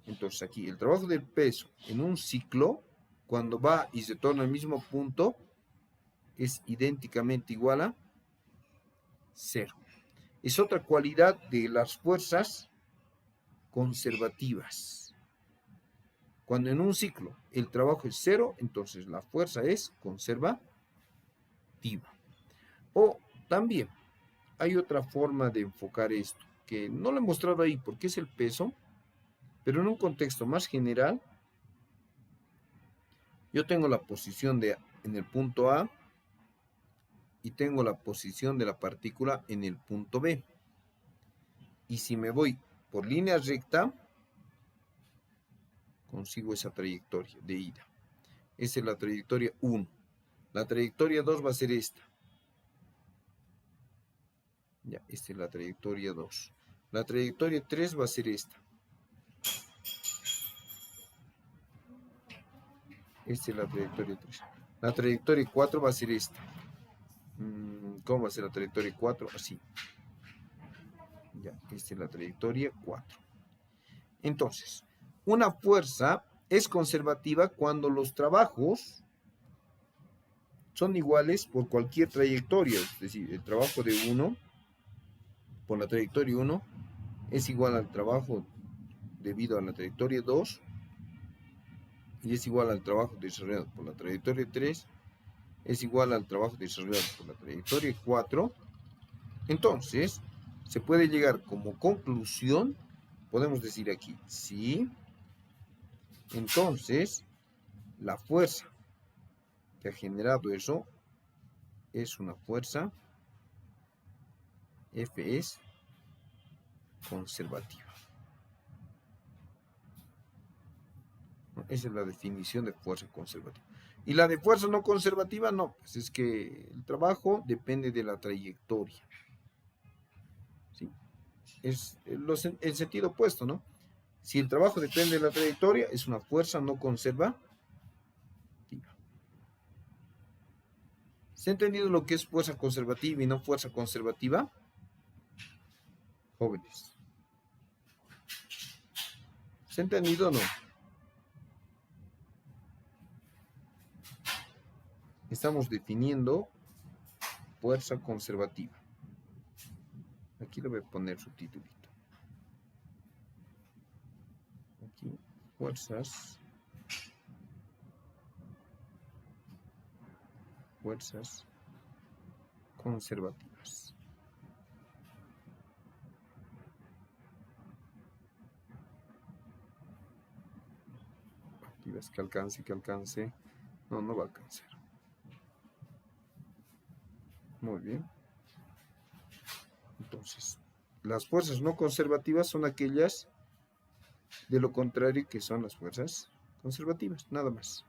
Entonces aquí el trabajo del peso en un ciclo, cuando va y se torna al mismo punto, es idénticamente igual a cero. Es otra cualidad de las fuerzas conservativas. Cuando en un ciclo el trabajo es cero, entonces la fuerza es conservativa. O también hay otra forma de enfocar esto, que no lo he mostrado ahí porque es el peso, pero en un contexto más general, yo tengo la posición en el punto A y tengo la posición de la partícula en el punto B. Y si me voy por línea recta, consigo esa trayectoria de ida. Esa es la trayectoria 1. La trayectoria 2 va a ser esta. Ya, esta es la trayectoria 2. La trayectoria 3 va a ser esta. Esta es la trayectoria 3. La trayectoria 4 va a ser esta. ¿Cómo va a ser la trayectoria 4? Así. Ya, esta es la trayectoria 4. Entonces, una fuerza es conservativa cuando los trabajos son iguales por cualquier trayectoria. Es decir, el trabajo de 1 por la trayectoria 1 es igual al trabajo debido a la trayectoria 2 y es igual al trabajo desarrollado por la trayectoria 3, es igual al trabajo desarrollado por la trayectoria 4. Entonces, se puede llegar como conclusión, podemos decir aquí, sí, entonces, la fuerza que ha generado eso es una fuerza, F es conservativa. Esa es la definición de fuerza conservativa. Y la de fuerza no conservativa, no, pues es que el trabajo depende de la trayectoria. ¿Sí? Es el sentido opuesto, ¿no? Si el trabajo depende de la trayectoria, es una fuerza no conservativa. ¿Se ha entendido lo que es fuerza conservativa y no fuerza conservativa? Jóvenes. ¿Se ha entendido o no? estamos definiendo fuerza conservativa. Aquí le voy a poner su titulito. Aquí, fuerzas conservativas. Aquí ves que alcance. No, no va a alcanzar. Muy bien. Entonces, las fuerzas no conservativas son aquellas de lo contrario que son las fuerzas conservativas, nada más.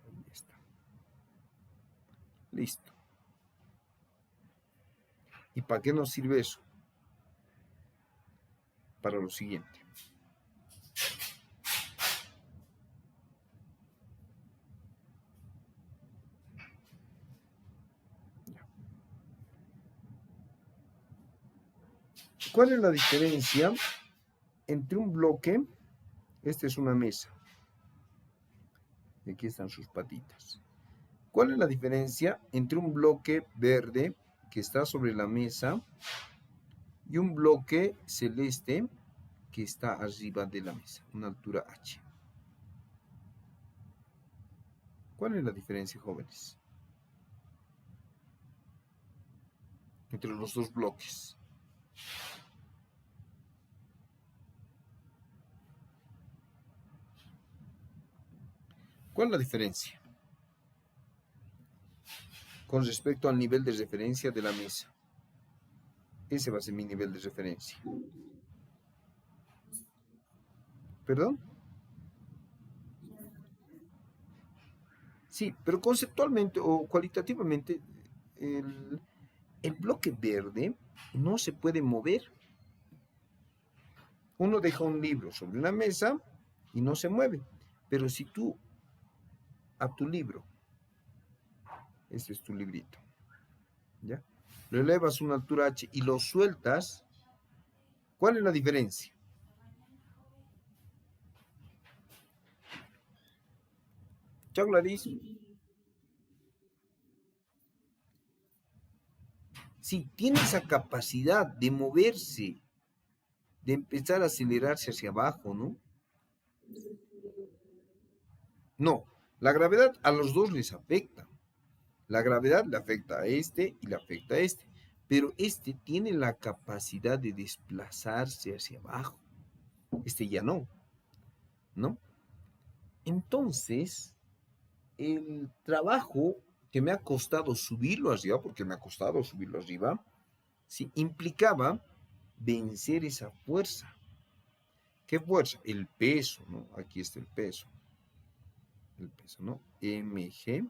Ahí está. Listo. ¿Y para qué nos sirve eso? Para lo siguiente. ¿Cuál es la diferencia entre un bloque? Esta es una mesa. Y aquí están sus patitas. ¿Cuál es la diferencia entre un bloque verde que está sobre la mesa y un bloque celeste que está arriba de la mesa, una altura h? ¿Cuál es la diferencia, jóvenes? Entre los dos bloques. ¿Cuál es la diferencia? Con respecto al nivel de referencia de la mesa. Ese va a ser mi nivel de referencia. ¿Perdón? Sí, pero conceptualmente o cualitativamente, el bloque verde no se puede mover. Uno deja un libro sobre una mesa y no se mueve. Pero si tú a tu libro, este es tu librito, ¿ya? Lo elevas a una altura h y lo sueltas, ¿cuál es la diferencia? Chao, Gladys. Sí, tiene esa capacidad de moverse, de empezar a acelerarse hacia abajo, ¿no? No, la gravedad a los dos les afecta. La gravedad le afecta a este y le afecta a este. Pero este tiene la capacidad de desplazarse hacia abajo. Este ya no, ¿no? Entonces, el trabajo que me ha costado subirlo arriba, porque me ha costado subirlo arriba, ¿sí? Implicaba vencer esa fuerza. ¿Qué fuerza? El peso, ¿no? Aquí está el peso. El peso, ¿no? mg.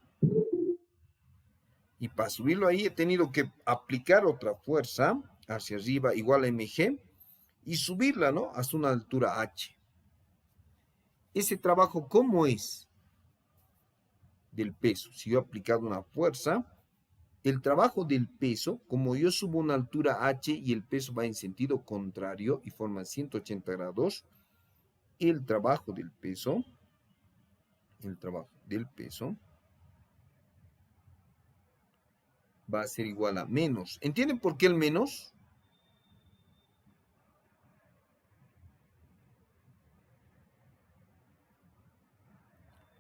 Y para subirlo ahí he tenido que aplicar otra fuerza hacia arriba igual a mg y subirla, ¿no? Hasta una altura h. Ese trabajo, ¿cómo es? Del peso. Si yo he aplicado una fuerza, el trabajo del peso, como yo subo una altura h y el peso va en sentido contrario y forma 180 grados, el trabajo del peso va a ser igual a menos. ¿Entienden por qué el menos?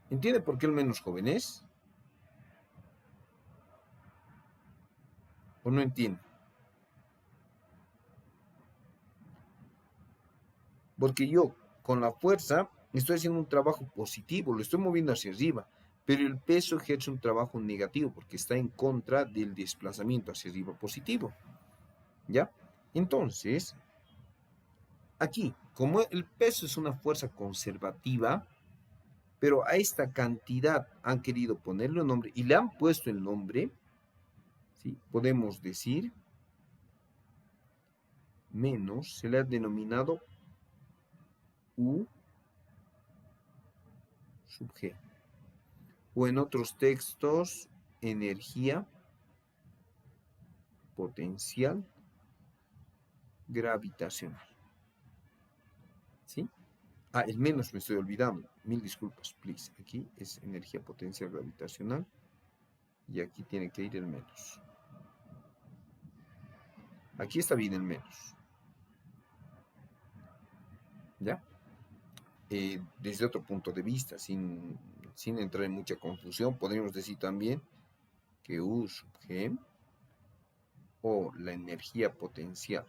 ¿Entienden por qué el menos, jóvenes? ¿O no entienden? Porque yo, con la fuerza, estoy haciendo un trabajo positivo, lo estoy moviendo hacia arriba, pero el peso ejerce un trabajo negativo porque está en contra del desplazamiento hacia arriba positivo. ¿Ya? Entonces, aquí, como el peso es una fuerza conservativa, pero a esta cantidad han querido ponerle un nombre y le han puesto el nombre, ¿sí? Podemos decir menos, se le ha denominado U sub G. O en otros textos, energía potencial gravitacional. ¿Sí? Ah, el menos me estoy olvidando. mil disculpas, please. Aquí es energía potencial gravitacional y aquí tiene que ir el menos. Aquí está bien el menos. ¿Ya? Desde otro punto de vista, sin entrar en mucha confusión, podríamos decir también que U sub G o la energía potencial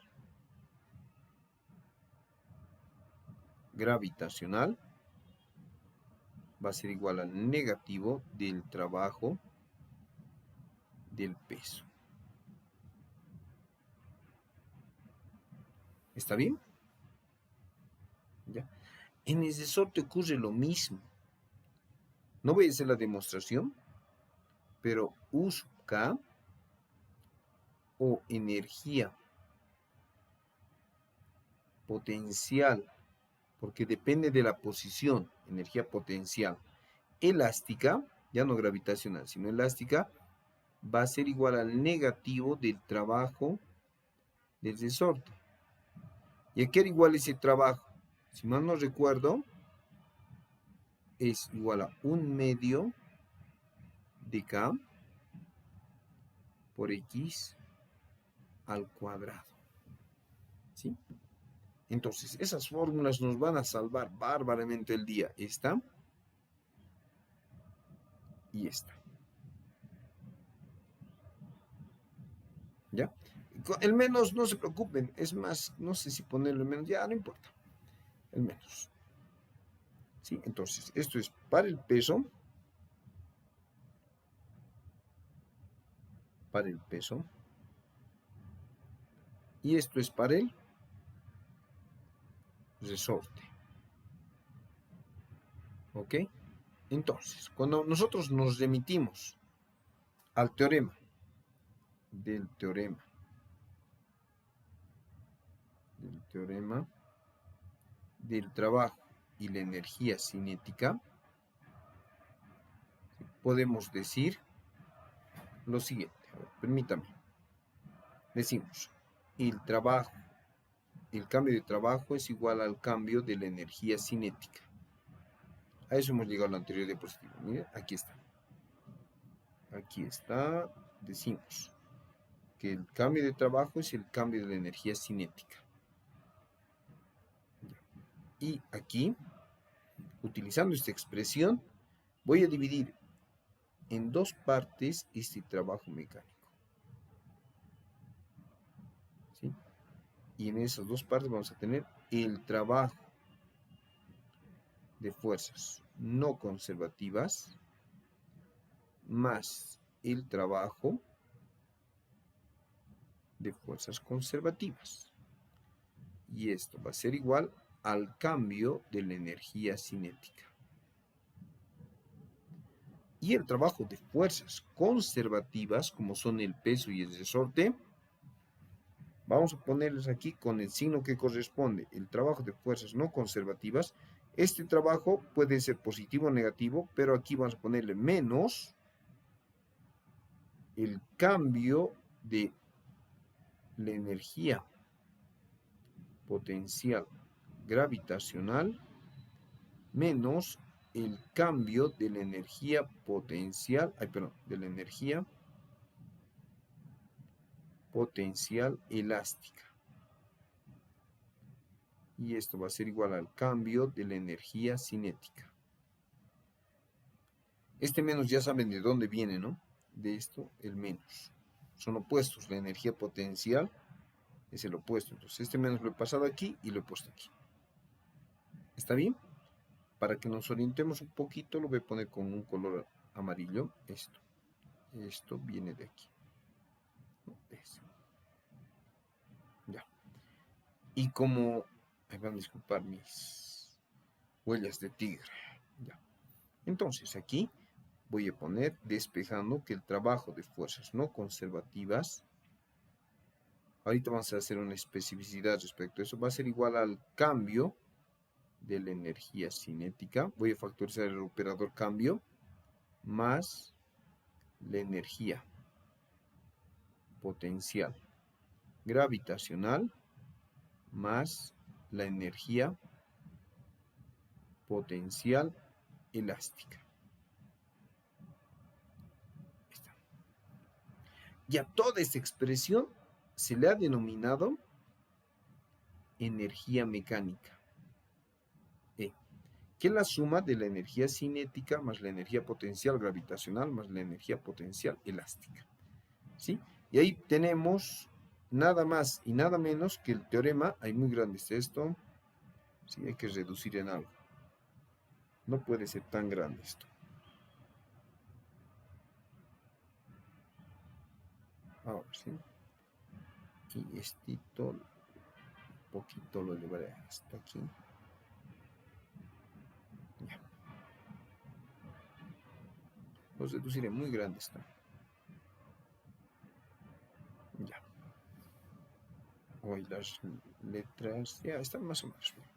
gravitacional va a ser igual al negativo del trabajo del peso. ¿Está bien? ¿Ya? En el resorte ocurre lo mismo. No voy a hacer la demostración, pero U sub K o energía potencial, porque depende de la posición, energía potencial elástica, ya no gravitacional, sino elástica, va a ser igual al negativo del trabajo del resorte. ¿Y a qué era igual ese trabajo? Si mal no recuerdo, es igual a 1/2 de K por X al cuadrado. ¿Sí? Entonces, esas fórmulas nos van a salvar bárbaramente el día. Esta y esta. ¿Ya? El menos, no se preocupen. Es más, no sé si ponerlo menos. Ya, no importa. El menos. ¿Sí? Entonces, esto es para el peso. Para el peso. Y esto es para el resorte. ¿Ok? Entonces, cuando nosotros nos remitimos al teorema del trabajo y la energía cinética, podemos decir lo siguiente. A ver, permítame. Decimos, el cambio de trabajo es igual al cambio de la energía cinética. A eso hemos llegado en la anterior diapositiva. Miren, aquí está. Aquí está. Decimos que el cambio de trabajo es el cambio de la energía cinética. Y aquí, utilizando esta expresión, voy a dividir en dos partes este trabajo mecánico. ¿Sí? Y en esas dos partes vamos a tener el trabajo de fuerzas no conservativas más el trabajo de fuerzas conservativas. Y esto va a ser igual al cambio de la energía cinética. Y el trabajo de fuerzas conservativas, como son el peso y el resorte, vamos a ponerles aquí con el signo que corresponde. El trabajo de fuerzas no conservativas. Este trabajo puede ser positivo o negativo, pero aquí vamos a ponerle menos el cambio de la energía potencial gravitacional menos el cambio de la energía potencial, de la energía potencial elástica. Y esto va a ser igual al cambio de la energía cinética. Este menos ya saben de dónde viene, ¿no? De esto, el menos. Son opuestos. La energía potencial es el opuesto. Entonces, este menos lo he pasado aquí y lo he puesto aquí. ¿Está bien? Para que nos orientemos un poquito, lo voy a poner con un color amarillo. Esto viene de aquí. Ya. Y como... van a disculpar mis huellas de tigre. Ya. Entonces, aquí voy a poner despejando que el trabajo de fuerzas no conservativas, ahorita vamos a hacer una especificidad respecto a eso, va a ser igual al cambio de la energía cinética. Voy a factorizar el operador cambio más la energía potencial gravitacional más la energía potencial elástica. Ahí está. Y a toda esta expresión se le ha denominado energía mecánica, que es la suma de la energía cinética más la energía potencial gravitacional más la energía potencial elástica. ¿Sí? Y ahí tenemos nada más y nada menos que el teorema. Ahí muy grande está esto. Sí, hay que reducir en algo. No puede ser tan grande esto. Ahora sí. Y estito, un poquito lo llevaré hasta aquí. Ya. Lo reduciré muy grande esto. Ya. Hoy las letras, ya están más o menos bien.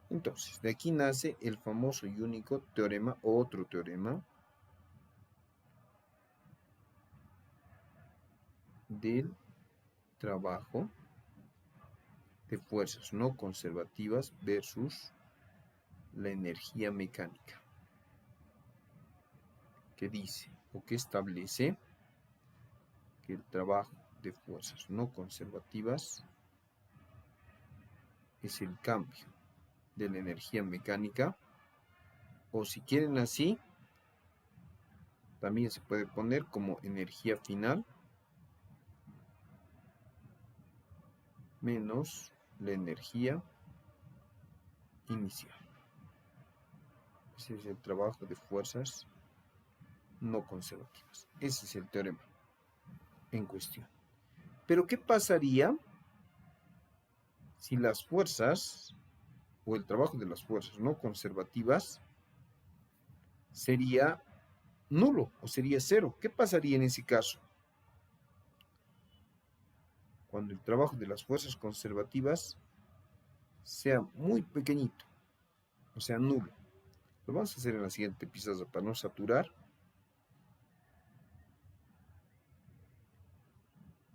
Entonces, de aquí nace el famoso y único teorema, otro teorema del trabajo de fuerzas no conservativas versus la energía mecánica, que dice o que establece que el trabajo de fuerzas no conservativas es el cambio de la energía mecánica, o si quieren así, también se puede poner como energía final menos la energía inicial. Ese es el trabajo de fuerzas no conservativas. Ese es el teorema en cuestión. Pero ¿qué pasaría si las fuerzas o el trabajo de las fuerzas no conservativas sería nulo o sería cero? ¿Qué pasaría en ese caso? Cuando el trabajo de las fuerzas conservativas sea muy pequeñito, o sea, nulo. Lo vamos a hacer en la siguiente pizarra para no saturar.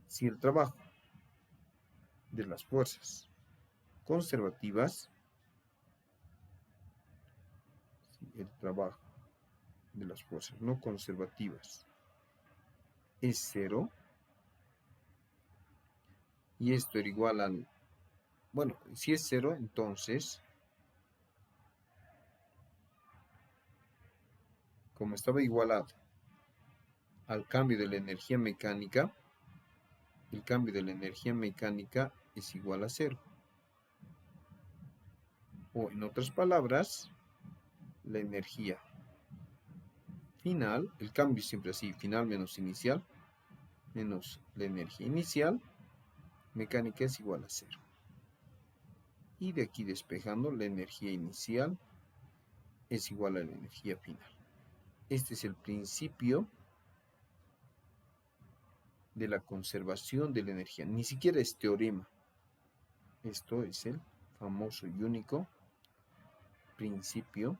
Si el trabajo de las fuerzas conservativas, si el trabajo de las fuerzas no conservativas es cero, y esto era igual al, bueno, si es cero, entonces, como estaba igualado al cambio de la energía mecánica, el cambio de la energía mecánica es igual a cero. O en otras palabras, la energía final, el cambio siempre así, final menos inicial, menos la energía inicial, mecánica es igual a cero. Y de aquí despejando, la energía inicial es igual a la energía final. Este es el principio de la conservación de la energía. Ni siquiera es teorema. Esto es el famoso y único principio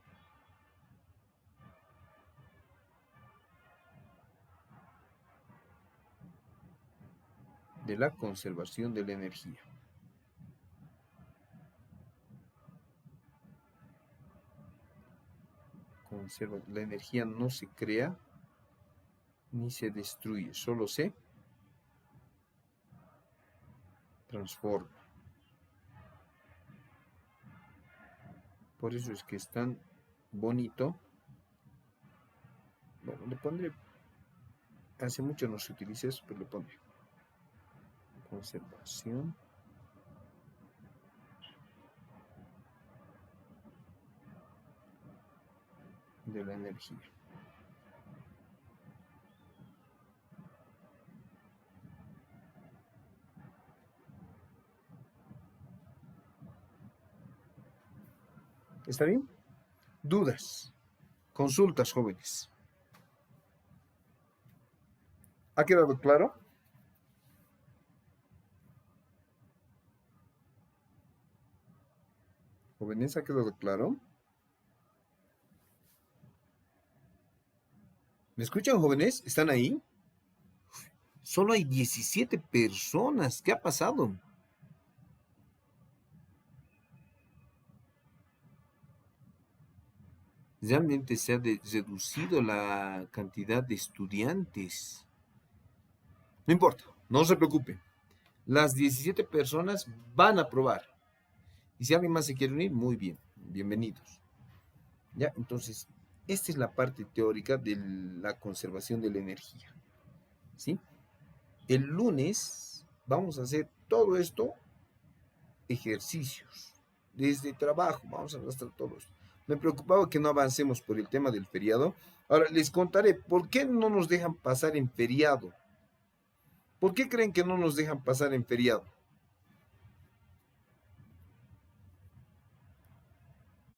de la conservación de la energía. La energía no se crea ni se destruye, solo se transforma. Por eso es que es tan bonito. Bueno, le pondré, hace mucho no se utiliza eso, pero le pondré conservación de la energía. ¿Está bien? ¿Dudas? Consultas, jóvenes. ¿Ha quedado claro? Jóvenes, ¿ha quedado claro? ¿Me escuchan, jóvenes? ¿Están ahí? Solo hay 17 personas. ¿Qué ha pasado? realmente se ha reducido la cantidad de estudiantes. No importa, no se preocupen. Las 17 personas van a aprobar. Y si alguien más se quiere unir, muy bien, bienvenidos. ¿Ya? Entonces, esta es la parte teórica de la conservación de la energía. ¿Sí? El lunes vamos a hacer todo esto, ejercicios, desde trabajo, vamos a arrastrar todo esto. Me preocupaba que no avancemos por el tema del feriado. Ahora les contaré por qué no nos dejan pasar en feriado. ¿Por qué creen que no nos dejan pasar en feriado?